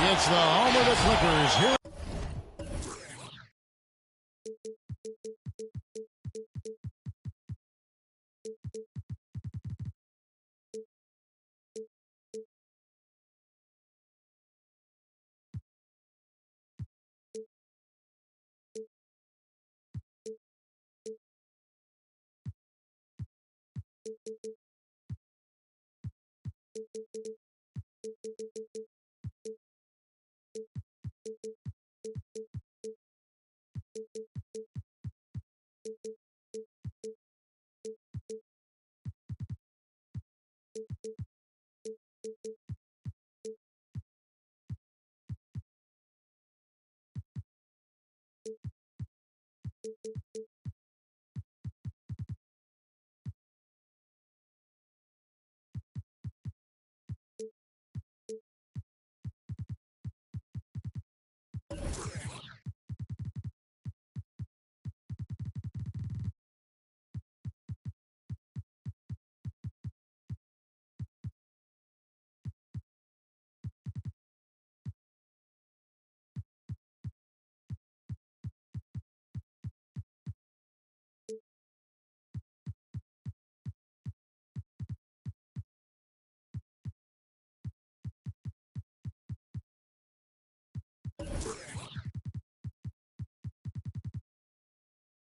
It's the home of the Clippers. Here.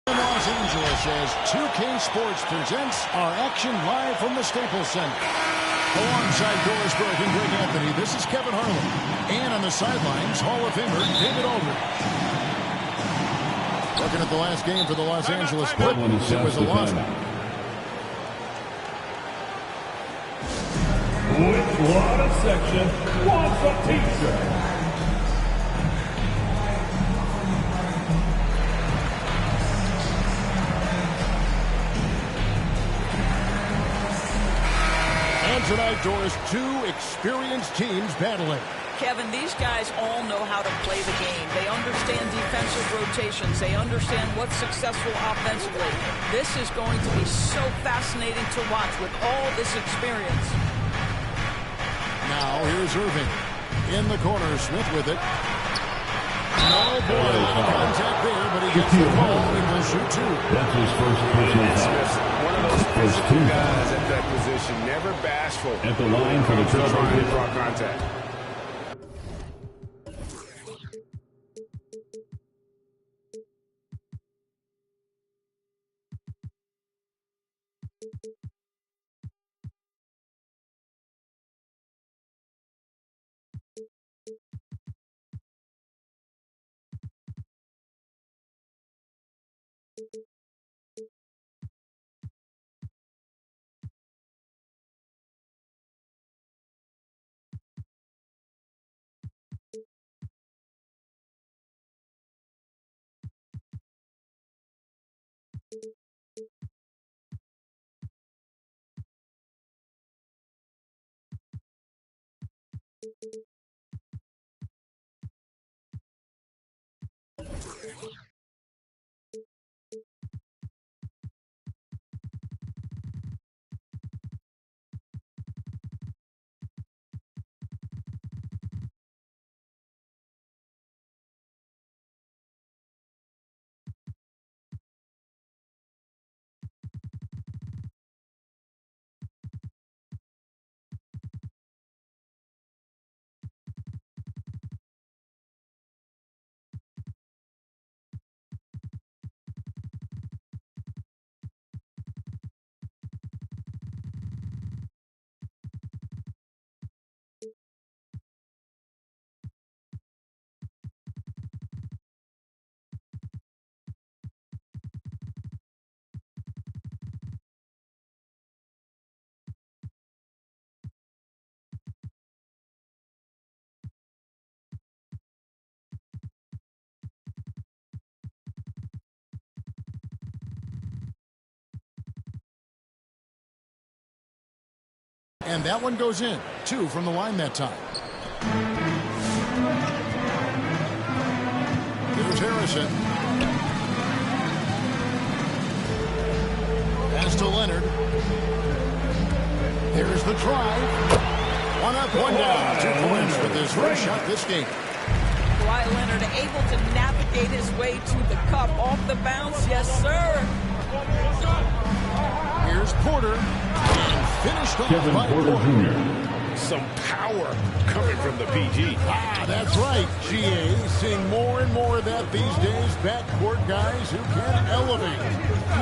Los Angeles as 2K Sports presents our action live from the Staples Center. Alongside Doris Burke and Greg Anthony, this is Kevin Harlan. And on the sidelines, Hall of Famer David Aldridge. Looking at the last game for the Los Angeles Clippers, it was a loss. Which water section wants a pizza? Tonight, Doris, two experienced teams battling. Kevin, these guys all know how to play the game. They understand defensive rotations. They understand what's successful offensively. This is going to be so fascinating to watch with all this experience. Now, here's Irving. In the corner, Smith with it. Oh, boy, contact there, but he gets the ball and will shoot two. That's his first personal foul. One of those physical guys at that position, never bashful. At the line for the Trailblazers. Draw contact. And that one goes in. Two from the line that time. Here's Harrison. Pass to Leonard. Here's the drive. One up, one down. 2 points with his first shot this game. Kawhi Leonard able to navigate his way to the cup off the bounce. Yes, sir. Here's Porter. And finished off Kevin by Porter Jr. Some power coming from the PG. That's right, GA. Seeing more and more of that these days. Backcourt guys who can elevate.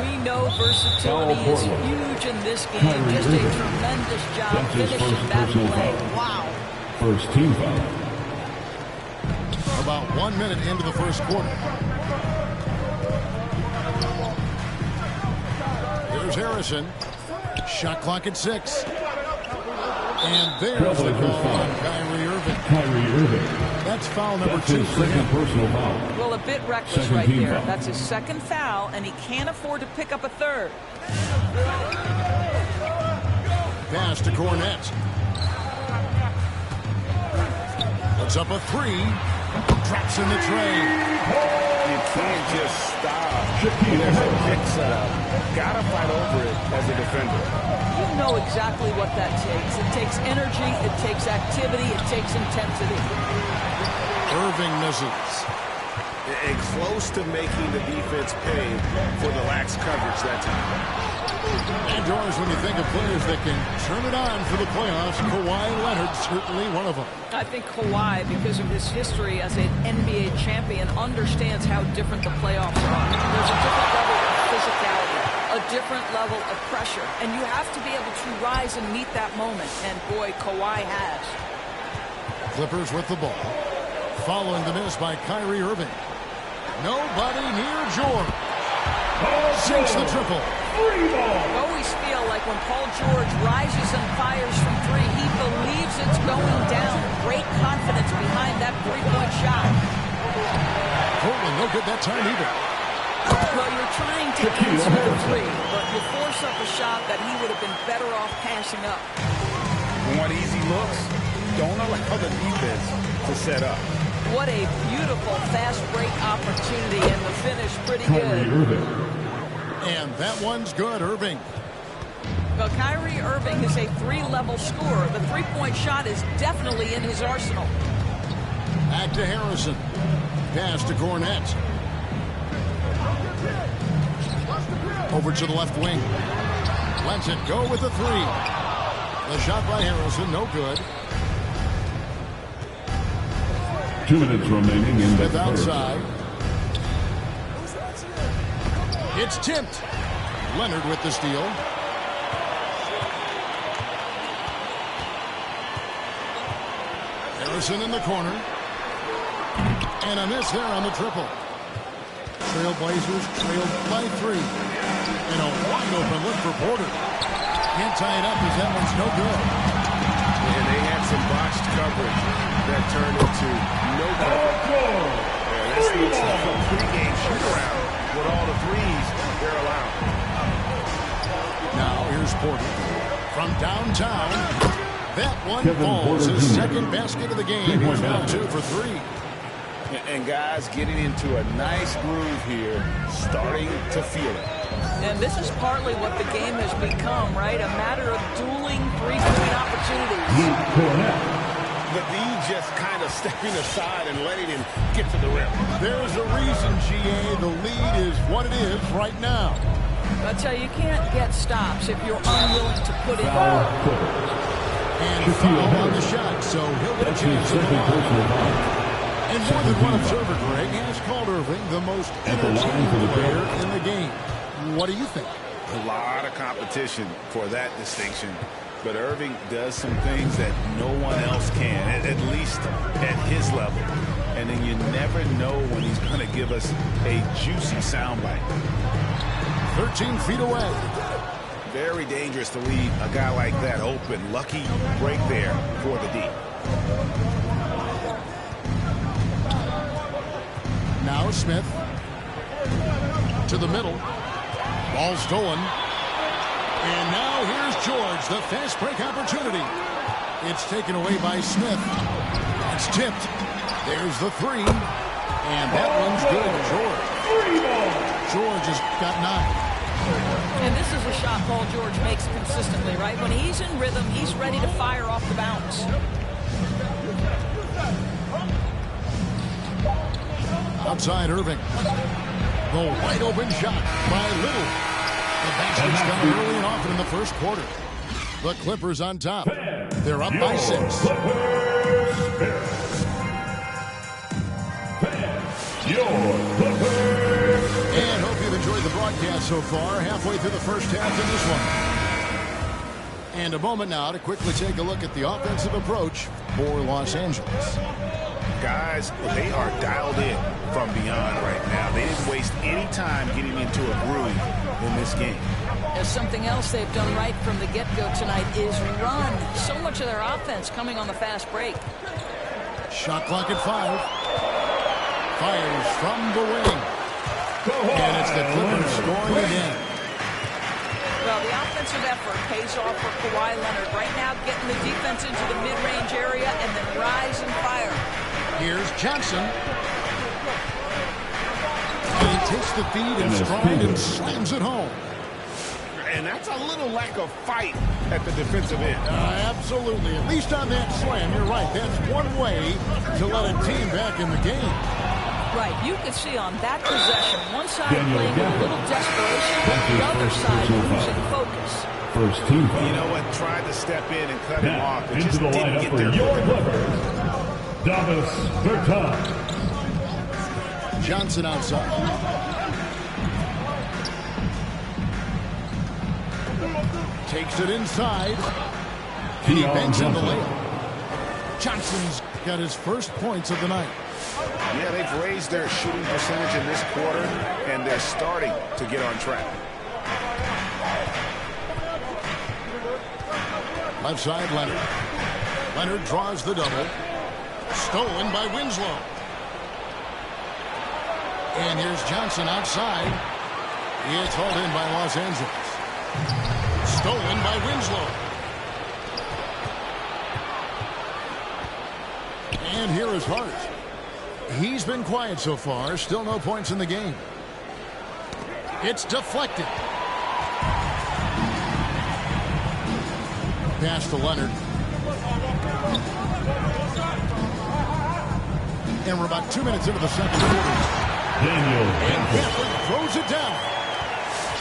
We know versatility is huge in this game. Just a tremendous job That's his finishing first that personal play. foul. Wow. First team foul. About 1 minute into the first quarter. Here's Harrison. Shot clock at 6. And there's the call on Kyrie Irving. Kyrie Irving. That's foul number That's 2 his for second him. personal foul. Well, a bit reckless Second right team there. foul. That's his second foul, and he can't afford to pick up a third. Pass to Cornette. Puts up a 3. Traps in the tray. You can't just stop. There's a pick set up. Gotta fight over it as a defender. You know exactly what that takes. It takes energy, it takes activity, it takes intensity. Irving misses. And close to making the defense pay for the lax coverage that time. And Doris, when you think of players that can turn it on for the playoffs, Kawhi Leonard certainly one of them. I think Kawhi, because of his history as an NBA champion, understands how different the playoffs are. There's a different level of physicality, a different level of pressure, and you have to be able to rise and meet that moment, and boy, Kawhi has. Clippers with the ball. Following the miss by Kyrie Irving. Nobody near George. Sinks the triple. I always feel like when Paul George rises and fires from 3, he believes it's going down. Great confidence behind that 3-point shot. Portland no good that time either. Well, you're trying to answer the 3, but you force up a shot that he would have been better off passing up. Want easy looks? Don't allow the defense to set up. What a beautiful fast break opportunity, and the finish pretty Kyrie good. Irving. And that one's good, Irving. Well, Kyrie Irving is a 3-level scorer. The 3-point shot is definitely in his arsenal. Back to Harrison. Pass to Cornette. Over to the left wing. Lets it go with the 3. The shot by Harrison, no good. 2 minutes remaining in the Smith third. outside. It's tipped. Leonard with the steal. Harrison in the corner. And a miss there on the triple. Trailblazers trailed by 3. And a wide open look for Porter. Can't tie it up as that one's no good. And they had some botched coverage that turned into no coverage. Yeah, this looks like a pregame shoot-around with all the threes they're allowed. Now here's Porter from downtown. That one Kevin falls Porter his Jr. second basket of the game. He's now 2 for 3. And guys getting into a nice groove here, starting to feel it. And this is partly what the game has become, right? A matter of dueling 3-point opportunities. The D just kind of stepping aside and letting him get to the rim. There's a reason, GA, the lead is what it is right now. I tell you, you can't get stops if you're unwilling to put in Foul work. Clippers. And foul on the shot, so he'll get a That's his chance to second go on. personal foul. And more than one observer, Greg, has called Irving the most At the line for entertaining the player Clippers. in the game. What do you think? A lot of competition for that distinction. But Irving does some things that no one else can, at least at his level. And then you never know when he's going to give us a juicy soundbite. 13 feet away. Very dangerous to leave a guy like that open. Lucky break there for the D. Now Smith to the middle. Ball stolen. And now here's George, the fast break opportunity. It's taken away by Smith. It's tipped. There's the 3. And that one's good. George has got 9. And this is a shot Paul George makes consistently, right? When he's in rhythm, he's ready to fire off the bounce. Outside Irving. The wide open shot by Little. The basket's coming early and often in the first quarter. The Clippers on top. They're up by 6. And hope you've enjoyed the broadcast so far. Halfway through the first half in this one. And a moment now to quickly take a look at the offensive approach for Los Angeles. Guys, they are dialed in from beyond right now. They didn't waste any time getting into a groove in this game. As something else they've done right from the get-go tonight is run. So much of their offense coming on the fast break. Shot clock at 5. Fires from the wing. And it's the Clippers scoring again. Well, the offensive effort pays off for Kawhi Leonard. Right now, getting the defense into the mid-range area and then rise and fire. Here's Johnson. And he takes the feed in stride and slams it home. And that's a little lack of fight at the defensive end. Absolutely. At least on that slam, you're right. That's one way to let a team back in the game. Right. You can see on that possession, one side playing with a little desperation, the other side losing focus. First team foul. You know what? Tried to step in and cut him off, but Into just the didn't lineup get for there. your Clippers, Davis Bertans. Johnson outside. Takes it inside. And he banks in the layup. Johnson's got his first points of the night. Yeah, they've raised their shooting percentage in this quarter, and they're starting to get on track. Left side, Leonard. Leonard draws the double. Stolen by Winslow. And here's Johnson outside. It's hauled in by Los Angeles. Stolen by Winslow. And here is Hart. He's been quiet so far. Still no points in the game. It's deflected. Pass to Leonard. And we're about 2 minutes into the second quarter. And Gafford throws it down.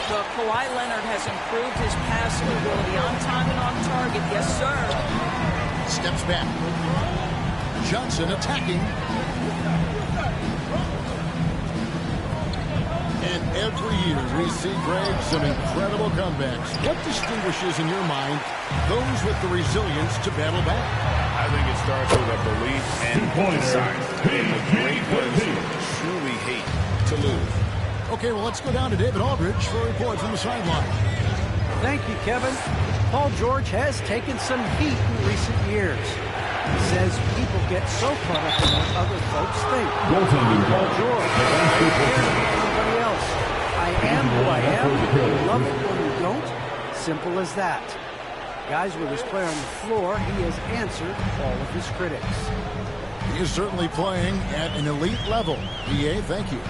Well, Kawhi Leonard has improved his passing ability on time and on target. Yes, sir. Steps back. Johnson attacking. And every year we see, Greg, some incredible comebacks. What distinguishes, in your mind, those with the resilience to battle back? I think it starts with a belief and desire. The great ones truly hate to lose. Okay, well, let's go down to David Aldridge for a report from the sideline. Thank you, Kevin. Paul George has taken some heat in recent years. He says people get so caught up in what other folks think. Paul George, I don't care about anybody else. I am who I am. You love it or you don't. Simple as that. Guys, with his play on the floor, he has answered all of his critics. He is certainly playing at an elite level. EA, thank you.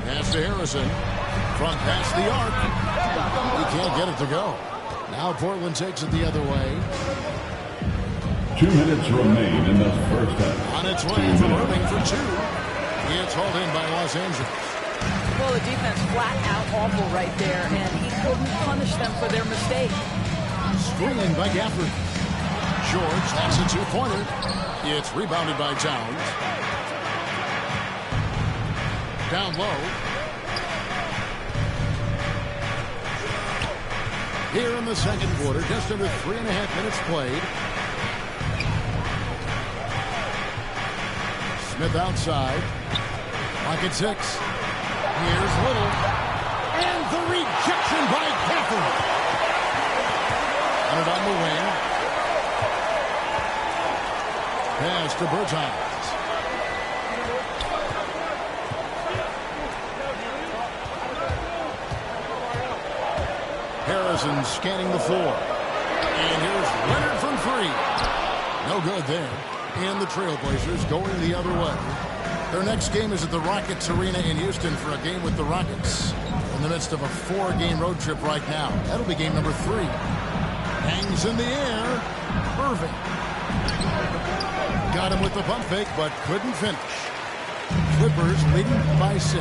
Pass to Harrison. From past the arc. He can't get it to go. Now Portland takes it the other way. 2 minutes remain in the first half. On its way from Irving for 2. It's hauled in by Los Angeles. Well, the defense flat out awful right there, and he couldn't punish them for their mistake. Screening by Gafford. George, that's a two-pointer. It's rebounded by Towns. Down low. Here in the second quarter, just under 3.5 minutes played. Smith outside. Clock at 6. Here's Little. And the rejection by Gafford. And it on the wing. Pass to Bertans. Harrison scanning the floor. And here's Leonard from 3. No good there. And the Trailblazers going the other way. Their next game is at the Rockets Arena in Houston for a game with the Rockets. In the midst of a 4-game road trip right now. That'll be game number 3. Hangs in the air. Irving. Got him with the pump fake, but couldn't finish. Clippers leading by 6.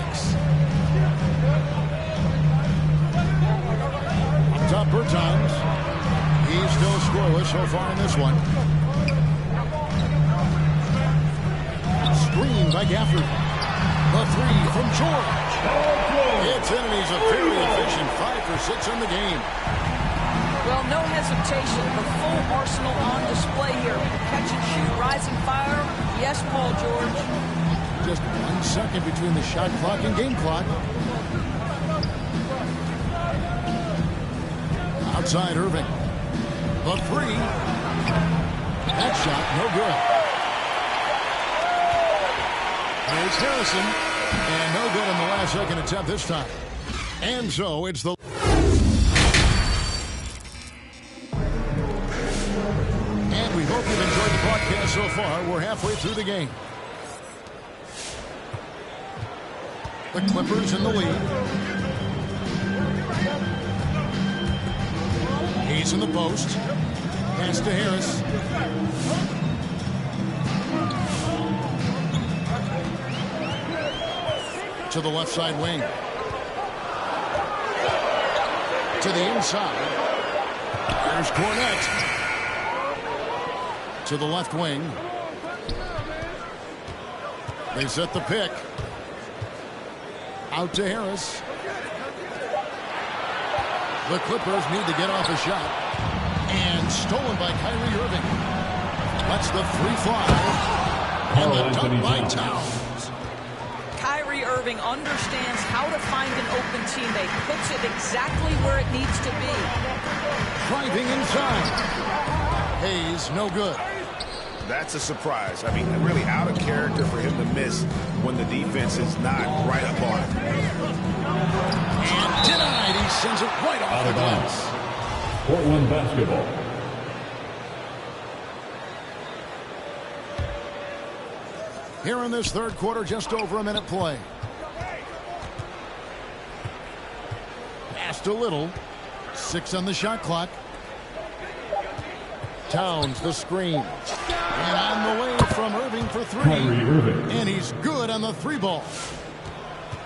Up top Bertans. He's still scoreless so far in this one. Screen by Gafford. The 3 from George. It's in, and he's a very efficient 5 for 6 in the game. Well, no hesitation. The full arsenal on display here. Catch and shoot, rising fire. Yes, Paul George. Just 1 second between the shot clock and game clock. Outside Irving. The 3. That shot, no good. Here's Harrison. And no good in the last second attempt this time. And so it's the... And we hope you've enjoyed the broadcast so far. We're halfway through the game. The Clippers in the lead. He's in the post. Pass to Harris. To the left side wing. To the inside. There's Cornette. To the left wing. They set the pick. Out to Harris. The Clippers need to get off a shot. And stolen by Kyrie Irving. Lets the 3 fly. And the dunk by Towns. Kyrie Irving understands how to find an open teammate. Puts it exactly where it needs to be. Driving inside. Hayes, no good. That's a surprise. I mean, really out of character for him to miss when the defense is not right up on him. And denied. He sends it right off the glass. Portland basketball. Here in this third quarter, just over a minute play. Passed a little. 6 on the shot clock. Towns, the screen. And on the way from Irving for 3. Kyrie Irving. And he's good on the 3 ball.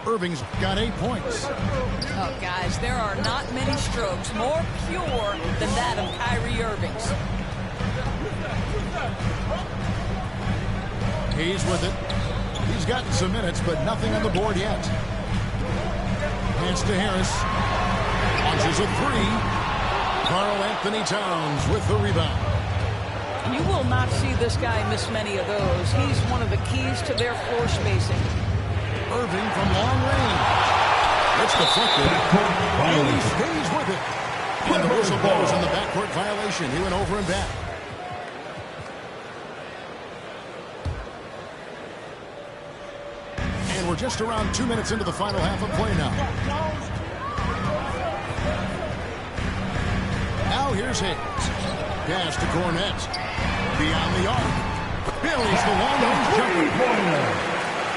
Irving's got 8 points. Oh, guys, there are not many strokes more pure than that of Kyrie Irving's. He's with it. He's gotten some minutes, but nothing on the board yet. Hands to Harris. Launches a 3. Karl-Anthony Towns with the rebound. You will not see this guy miss many of those. He's one of the keys to their floor spacing. Irving from long range. It's deflected. And he stays with it. And the whistle blows on the backcourt violation. He went over and back. And we're just around 2 minutes into the final half of play now. Now here's Hayes. Pass to Cornette. Beyond the arc. Billy's the long-range jumper.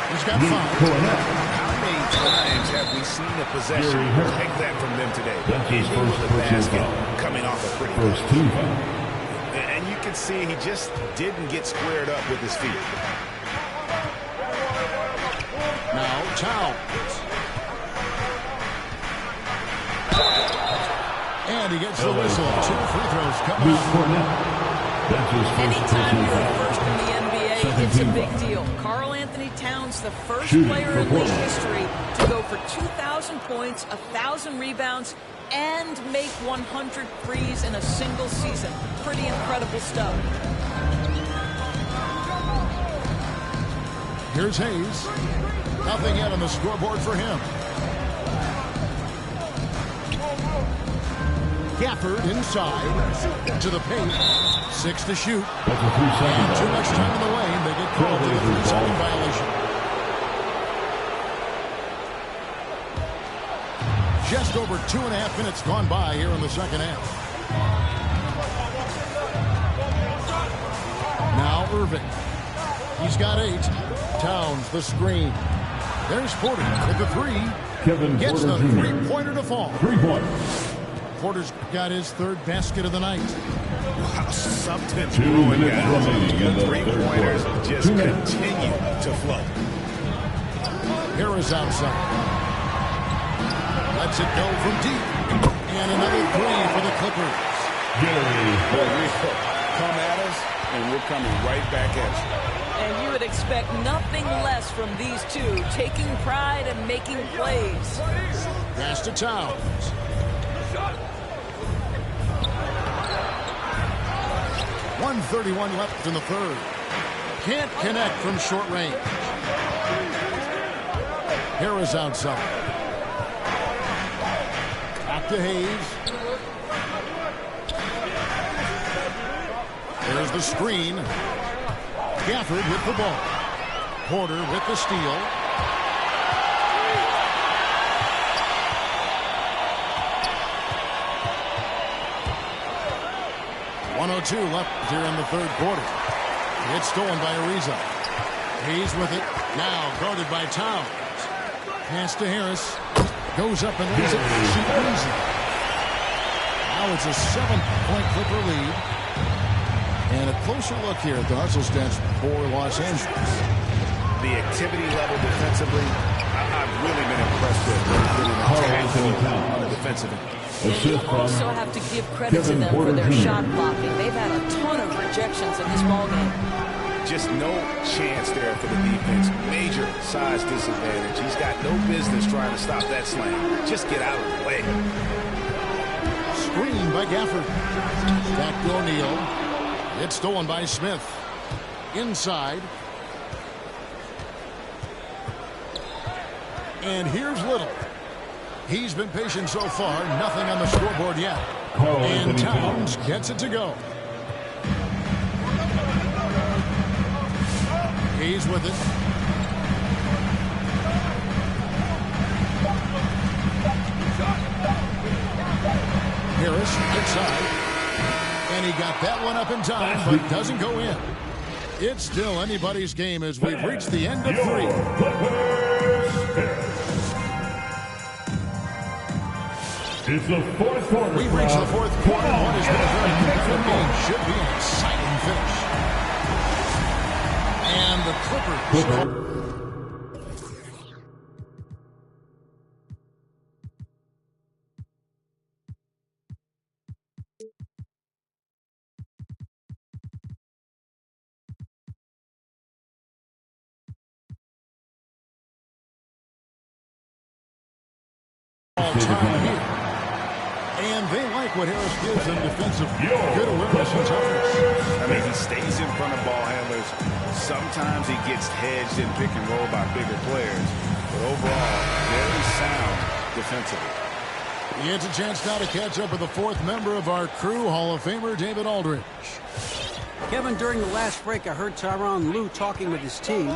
He's got 5. How many times have we seen a possession like that from them today? That's his first basket coming off a pretty first 2 foul. And you can see he just didn't get squared up with his feet. Now Towns. And he gets the whistle. 2 free throws coming up. That's his first Anytime you're foul. first in the NBA, it's a big deal. Karl-Anthony Towns, the first player in league history to go for 2,000 points, 1,000 rebounds, and make 100 threes in a single season. Pretty incredible stuff. Here's Hayes. Nothing yet on the scoreboard for him. Gafford inside to the paint. 6 to shoot. That's a 3-second. Too much time in the lane. They get called for the 3-second violation. Just over 2.5 minutes gone by here in the second half. Now Irving. He's got 8. Towns the screen. There's Porter with the three. Kevin Gets Porter the Jr. three-pointer to fall. 3 points. Porter's got his third basket of the night. Wow, something's 2 brewing, minutes guys. remaining in The the three-pointers third quarter. just 2 minutes. continue to flow. Harris outside. Lets it go from deep. And another three for the Clippers. Come at us, and we're coming right back at you. And you would expect nothing less from these two, taking pride and making plays. Pass to Towns. .131 left in the third. Can't connect from short range. Harris outside. Back to Hayes. There's the screen. Gafford with the ball. Porter with the steal. .102 left here in the third quarter. It's stolen by Ariza. Hayes with it. Now guarded by Towns. Pass to Harris. Goes up and lays it. Easy. Now it's a 7-point Clipper lead. And a closer look here at the hustle stats for Los Angeles. The activity level defensively, I've really been impressed with. On the defensive end. You also have to give credit to them for their shot blocking. They've had a ton of rejections in this ballgame. Just no chance there for the defense. Major size disadvantage. He's got no business trying to stop that slam. Just get out of the way. Screen by Gafford. Back to O'Neal. It's stolen by Smith. Inside. And here's Little. He's been patient so far. Nothing on the scoreboard yet. And Towns gets it to go. He's with it. Harris inside. And he got that one up in time, but doesn't go in. It's still anybody's game as we've reached the end of three. It's the fourth quarter. We've reached the fourth quarter. What has been a very competitive game. Should be an exciting finish. And the Clippers. All-time here. And they like what Harris gives them defensive. Good awareness and toughness. I mean, he stays in front of ball handlers. Sometimes he gets hedged in pick and roll by bigger players. But overall, very sound defensively. He gets a chance now to catch up with the fourth member of our crew, Hall of Famer David Aldridge. Kevin, during the last break, I heard Tyronn Lue talking with his team.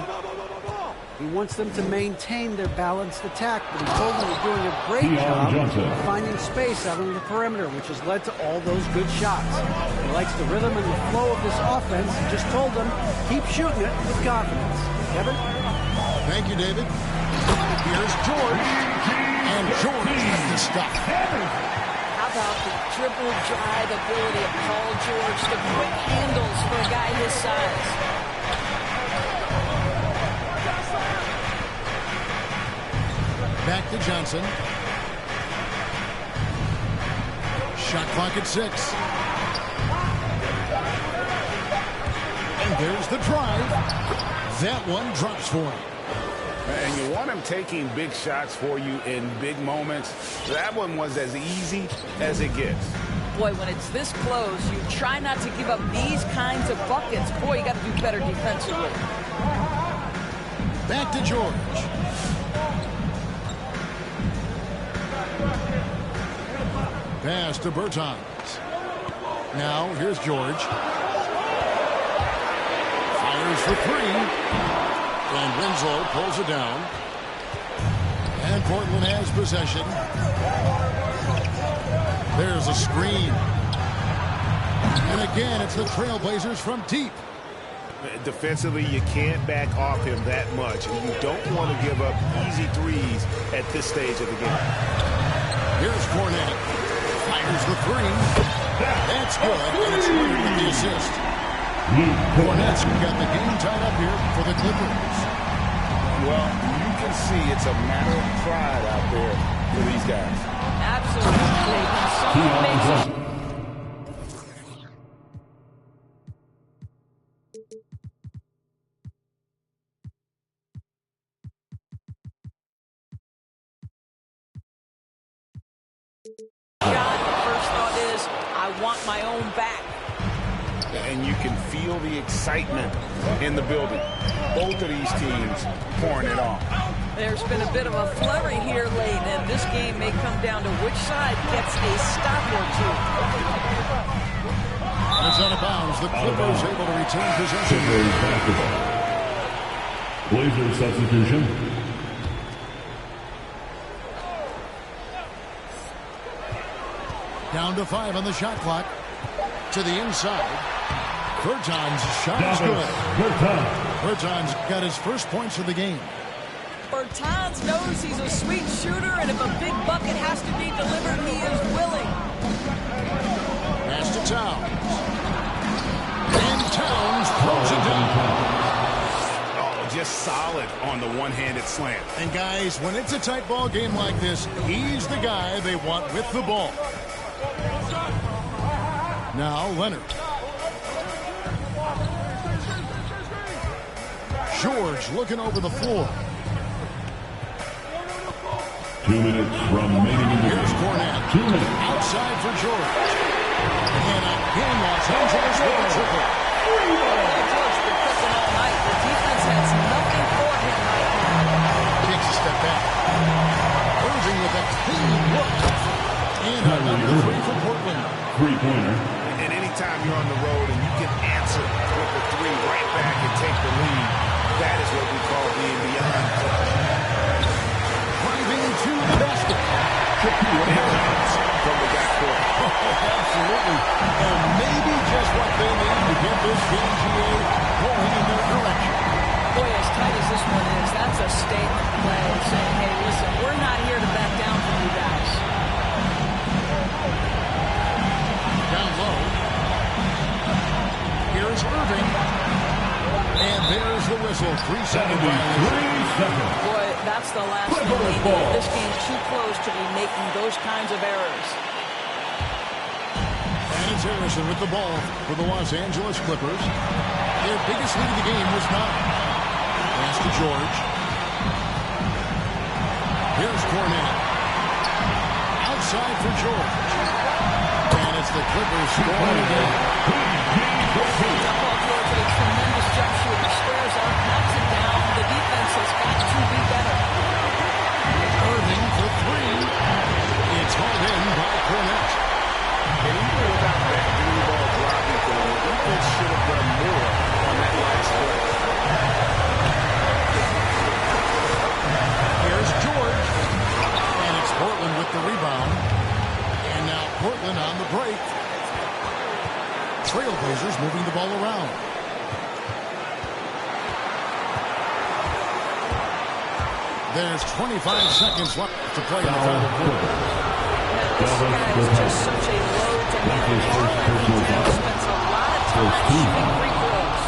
He wants them to maintain their balanced attack, but he told them they're doing a great job of finding space out on the perimeter, which has led to all those good shots. He likes the rhythm and the flow of this offense. He just told them, keep shooting it with confidence. Kevin? Thank you, David. Here's George. And George with the stuff. How about the dribble drive ability of Paul George, the quick handles for a guy his size. Back to Johnson. Shot clock at 6. And there's the drive. That one drops for him. And you want him taking big shots for you in big moments. That one was as easy as it gets. Boy, when it's this close, you try not to give up these kinds of buckets. Boy, you got to do better defensively. Back to George. Pass to Bertans. Now, here's George. Fires for 3. And Winslow pulls it down. And Portland has possession. There's a screen. And again, it's the Trailblazers from deep. Defensively, you can't back off him that much, and you don't want to give up easy threes at this stage of the game. Here's Kornet. Fires the three. That's good, and it's Leonard with the assist. Kornet's got the game tied up here for the Clippers. Well, you can see it's a matter of pride out there for these guys. Absolutely. When someone makes a shot, the first thought is, I want my own back. And you can feel the excitement in the building. Both of these teams pouring it on. There's been a bit of a flurry here late, and this game may come down to which side gets a stop or two. And it's out of bounds. The Clippers able to retain possession. Clippers basketball. Blazers substitution. Down to 5 on the shot clock. To the inside. Bertans' shot is good. Bertans got his first points of the game. Bertans knows he's a sweet shooter, and if a big bucket has to be delivered, he is willing. Pass to Towns. And Towns throws it down. Oh, just solid on the one-handed slant. And guys, when it's a tight ball game like this, he's the guy they want with the ball. Now Leonard. George looking over the floor. 2 minutes remaining in the game. Here's Kornet. 2 minutes. Outside for George. And again, Los Angeles with a triple. George's been cooking all night. The defense has nothing for him right now. Takes a step back. Irving with a clean look. And a number 3 for Portland. Three-pointer. And anytime you're on the road and you can answer with the three right back and take the lead, that is what we call being beyond clutch. Driving to the basket. From the backcourt. Absolutely. And maybe just what they need to get this PGA going in their direction. Boy, as tight as this one is, that's a statement play saying, hey, listen, we're not here to back down from you guys. Down low. Here's Irving. And there's the whistle. 3-second violation. Boy, that's the last thing we need. This game's too close to be making those kinds of errors. And it's Harrison with the ball for the Los Angeles Clippers. Their biggest lead of the game was 9. Pass to George. Here's Kornet. Outside for George. And it's the Clippers scoring again. Paul George, a tremendous jump shooter, squares up, knocks it down. The defense has got to be better. Irving for 3. It's hauled in by Kornet. And even without that blue ball dropping for them, the defense should have done more on that last play. Here's George. And it's Portland with the rebound. And now Portland on the break. Trailblazers moving the ball around. There's 25 seconds left to play in the final quarter. This guy is just such a load to handle. He spends a lot of time shooting free throws.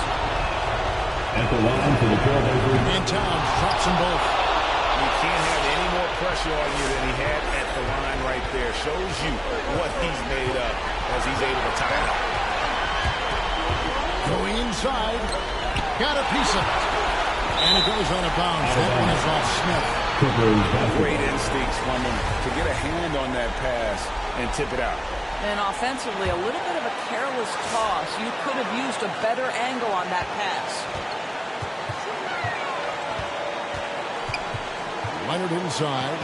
At the line for the Trailblazers. And Towns drops them both. You can't have any more pressure on you than he had at the line right there. Shows you what he's made of as he's able to tie it up. Going inside. Got a piece of it. And it goes out of bounds. That one is off Smith. Great instincts from him to get a hand on that pass and tip it out. And offensively, a little bit of a careless toss. You could have used a better angle on that pass. Leonard inside.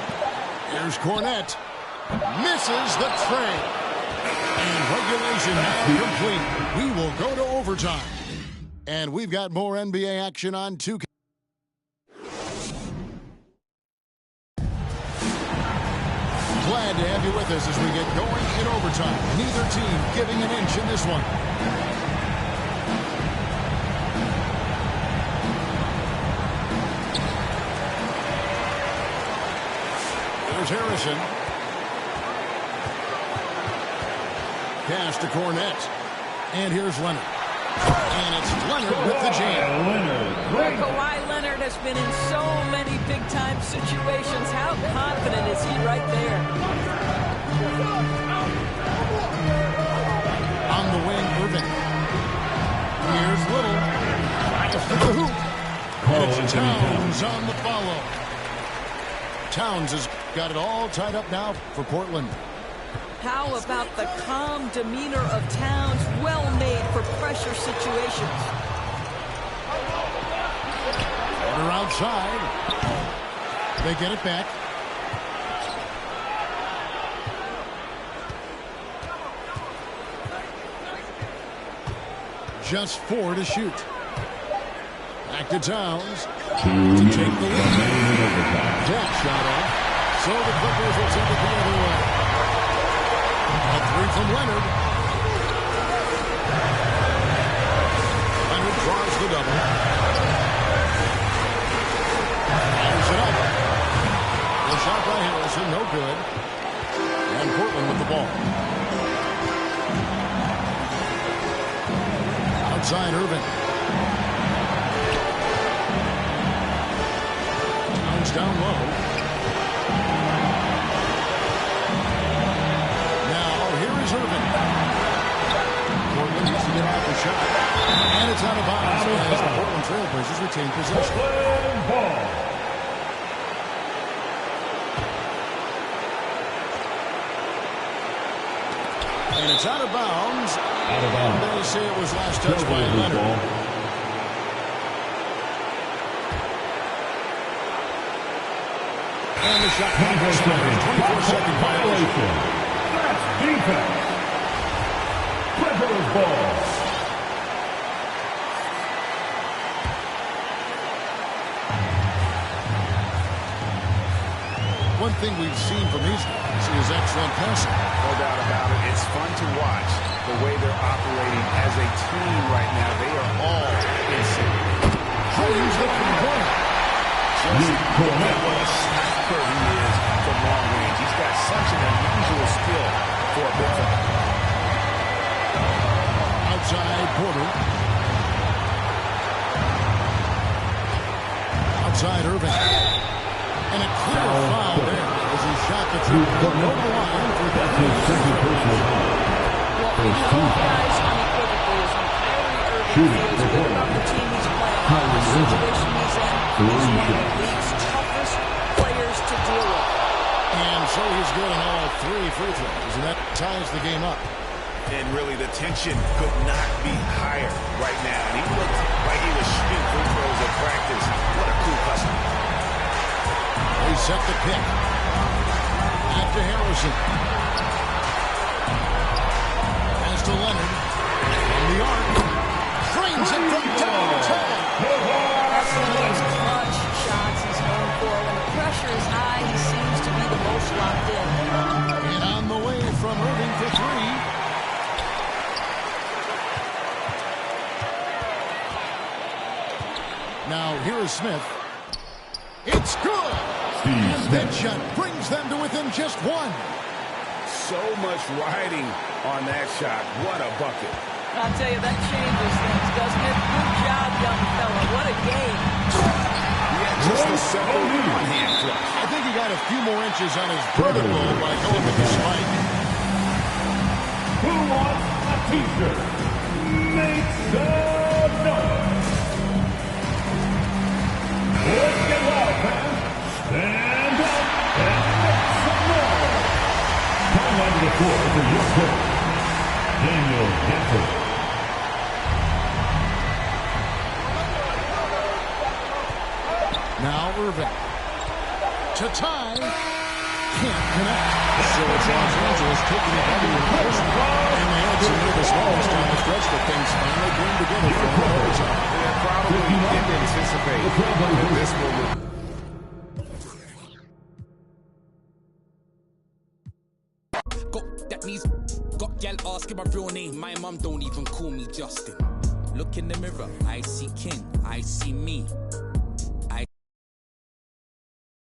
Here's Kornet. Misses the tray. And regulation now complete. We will go to overtime. And we've got more NBA action on 2K. Glad to have you with us as we get going in overtime. Neither team giving an inch in this one. Here's Harrison. Pass to Cornette. And here's Leonard. And it's Leonard with the jam. Kawhi Leonard has been in so many big-time situations. How confident is he right there? On the wing, Irving. Here's Little. Hit the hoop. And it's Towns on the follow. Towns has got it all tied up now for Portland. How about the calm demeanor of Towns, well made for pressure situations? Porter outside. They get it back. Just 4 to shoot. Back to Towns. To take the lead. That shot off. So the Clippers will take it the other way. A 3 from Leonard. Leonard draws the double. Fires it up. The shot by Harrison, no good. And Portland with the ball. Outside Irving. Towns down low. Irving. Portland needs to get off the shot. And it's out of bounds as the Portland Trailblazers retain possession. And it's out of bounds. Out of bounds. They say it was last touched by Leonard. And the shot clock expires. 24-second violation. Defense. Clippers ball. One thing we've seen from these guys is excellent passing. No doubt about it. It's fun to watch the way they're operating as a team right now. They are all in sync. James with the corner. What a sniper he is from long range. He's got such an unusual skill for a big man. Outside Porter. Outside Irving. And a clear foul there as he shot the three. Over the line for the second personal foul. Well, guys unequivocally is when Kyrie Irving feels good about the team he's playing, the situation he's in. He's one of the league's toughest players to deal with. And so he's good on all 3 free throws, and that ties the game up. And really, the tension could not be higher right now. And he looked like he was shooting free throws at practice. What a cool customer. They set the pick. Back to Harrison. Pass to Leonard. On the arc. Frames it from downtown. That's one of those clutch shots he's known for. When the pressure is high, he seems to be the most locked in. And on the way from Irving for 3. Now here is Smith. It's good! And that shot brings them to within just 1. So much riding on that shot. What a bucket. I'll tell you, that changes things, doesn't it? Good job, young fella. What a game. Yeah, just a simple one-hand flush. I think he got a few more inches on his vertical by going with the spike. Who wants a t-shirt? Make some noise. Let's get loud, fans. Stand up and make some noise. Come onto the floor for your coach, Daniel Gafford. Now Irving. To tie. Can't connect. So it's Los Angeles taking it heavy in person. And they had some nervous moments down the stretch that things finally came together for the overtime. They probably didn't anticipate that this will. That means got gal asking my real name. My mum don't even call me Justin. Look in the mirror, I see King, I see me.